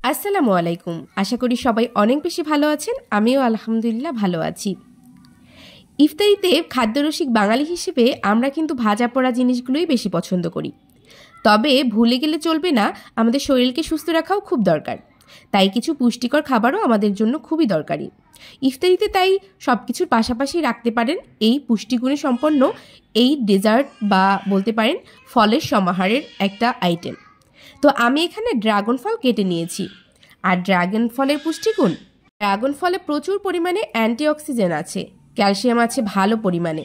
আসসালামু আলাইকুম। আশা করি সবাই অনেক বেশি ভালো আছেন। আমিও আলহামদুলিল্লাহ ভালো আছি। ইফতারিতে খাদ্যরসিক বাঙালি হিসেবে আমরা কিন্তু ভাজা পোড়া জিনিসগুলোই বেশি পছন্দ করি। তবে ভুলে গেলে চলবে না, আমাদের শরীরকে সুস্থ রাখাও খুব দরকার। তাই কিছু পুষ্টিকর খাবারও আমাদের জন্য খুবই দরকারি। ইফতারিতে তাই সব কিছুর পাশাপাশি রাখতে পারেন এই পুষ্টিগুণে সম্পন্ন এই ডেজার্ট বা বলতে পারেন ফলের সমাহারের একটা আইটেম। তো আমি এখানে ড্রাগন ফল কেটে নিয়েছি। আর ড্রাগন ফলের পুষ্টিগুণ, ড্রাগন ফলে প্রচুর পরিমাণে অ্যান্টিঅক্সিডেন্ট আছে, ক্যালসিয়াম আছে ভালো পরিমাণে।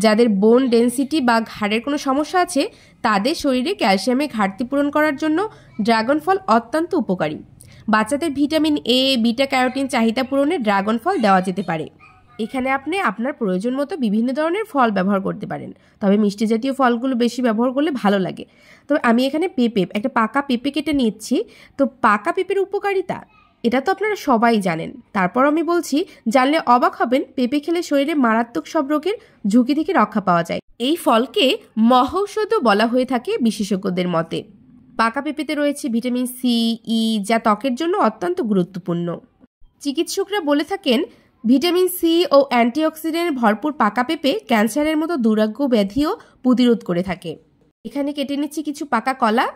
যাদের বোন ডেনসিটি বা ঘাড়ের কোনো সমস্যা আছে তাদের শরীরে ক্যালসিয়ামের ঘাটতি পূরণ করার জন্য ড্রাগন ফল অত্যন্ত উপকারী। বাচ্চাদের ভিটামিন এ, বিটা ক্যারোটিন চাহিদা পূরণে ড্রাগন ফল দেওয়া যেতে পারে। এখানে আপনি আপনার প্রয়োজন মতো বিভিন্ন ধরনের ফল ব্যবহার করতে পারেন, তবে মিষ্টি জাতীয় ফলগুলো বেশি ব্যবহার করলে ভালো লাগে। তো আমি এখানে একটা পাকা পেঁপে কেটে নিচ্ছি। তো পাকা পেঁপের উপকারিতা এটা তো আপনারা সবাই জানেন, তারপর আমি বলছি, জানলে অবাক হবেন। পেঁপে খেলে শরীরে মারাত্মক সব রোগের ঝুঁকি থেকে রক্ষা পাওয়া যায়। এই ফলকে মহৌষধও বলা হয়ে থাকে বিশেষজ্ঞদের মতে। পাকা পেঁপেতে রয়েছে ভিটামিন সি, ই, যা ত্বকের জন্য অত্যন্ত গুরুত্বপূর্ণ। চিকিৎসকরা বলে থাকেন ভিটামিন সি ও অ্যান্টিঅক্সিডেন্ট ভরপুর পাকা পেঁপে ক্যান্সারের মতো দুরারোগ্য ব্যাধিও প্রতিরোধ করে থাকে। এখানে কেটে নিচ্ছি কিছু পাকা কলা।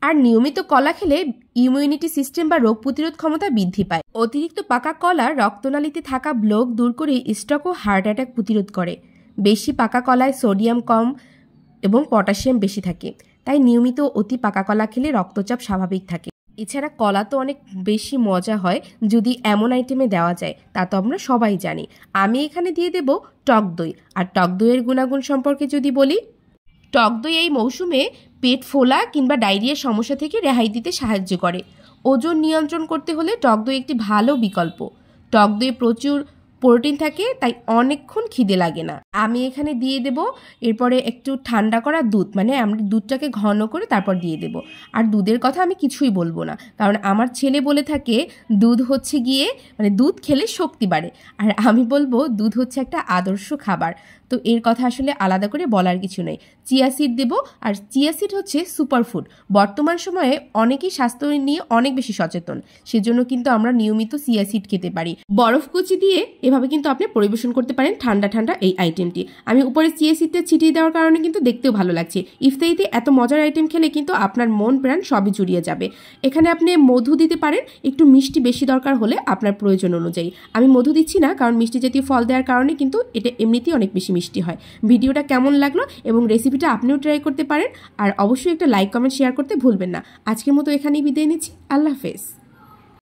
আর নিয়মিত কলা খেলে ইমিউনিটি সিস্টেম বা রোগ প্রতিরোধ ক্ষমতা বৃদ্ধি পায়। অতিরিক্ত পাকা কলা রক্তনালীতে থাকা ব্লক দূর করে স্ট্রোক ও হার্ট অ্যাটাক প্রতিরোধ করে। বেশি পাকা কলায় সোডিয়াম কম এবং পটাশিয়াম বেশি থাকে, তাই নিয়মিত অতি পাকা কলা খেলে রক্তচাপ স্বাভাবিক থাকে। এছাড়া কলা তো অনেক বেশি মজা হয় যদি এমন আইটেমে দেওয়া যায়, তা তো আমরা সবাই জানি। আমি এখানে দিয়ে দেব টক দই। আর টক দইয়ের গুণাগুণ সম্পর্কে যদি বলি, টক দই এই মৌসুমে পেট ফোলা কিংবা ডায়রিয়ার সমস্যা থেকে রেহাই দিতে সাহায্য করে। ওজন নিয়ন্ত্রণ করতে হলে টক দই একটি ভালো বিকল্প। টক দইয়ে প্রচুর প্রোটিন থাকে, তাই অনেকক্ষণ খিদে লাগে না। আমি এখানে দিয়ে দেব এরপরে একটু ঠান্ডা করা দুধ, মানে আমরা দুধটাকে ঘন করে তারপর দিয়ে দেব। আর দুধের কথা আমি কিছুই বলবো না, কারণ আমার ছেলে বলে থাকে দুধ হচ্ছে গিয়ে মানে দুধ খেলে শক্তি বাড়ে। আর আমি বলবো দুধ হচ্ছে একটা আদর্শ খাবার। তো এর কথা আসলে আলাদা করে বলার কিছু নেই। চিয়া সিড দেব। আর চিয়া সিড হচ্ছে সুপারফুড। বর্তমান সময়ে অনেকেই স্বাস্থ্য নিয়ে অনেক বেশি সচেতন, সেজন্য কিন্তু আমরা নিয়মিত চিয়া সিড খেতে পারি। বরফ কুচি দিয়ে এভাবে কিন্তু আপনি পরিবেশন করতে পারেন ঠান্ডা ঠান্ডা এই আইটেমটি। আমি উপরে চিয়া সিডটা ছিটিয়ে দেওয়ার কারণে কিন্তু দেখতেও ভালো লাগছে। ইফতারিতে এত মজার আইটেম খেলে কিন্তু আপনার মন প্রাণ সবই জুড়িয়ে যাবে। এখানে আপনি মধু দিতে পারেন, একটু মিষ্টি বেশি দরকার হলে আপনার প্রয়োজন অনুযায়ী। আমি মধু দিচ্ছি না, কারণ মিষ্টি জাতীয় ফল দেওয়ার কারণে কিন্তু এটা এমনিতেই অনেক বেশি মিষ্টি হয়। ভিডিওটা কেমন লাগলো এবং রেসিপিটা আপনিও ট্রাই করতে পারেন। আর অবশ্যই একটা লাইক, কমেন্ট, শেয়ার করতে ভুলবেন না। আজকের মতো এখানেই বিদায় নিচ্ছি। আল্লাহ হাফেজ।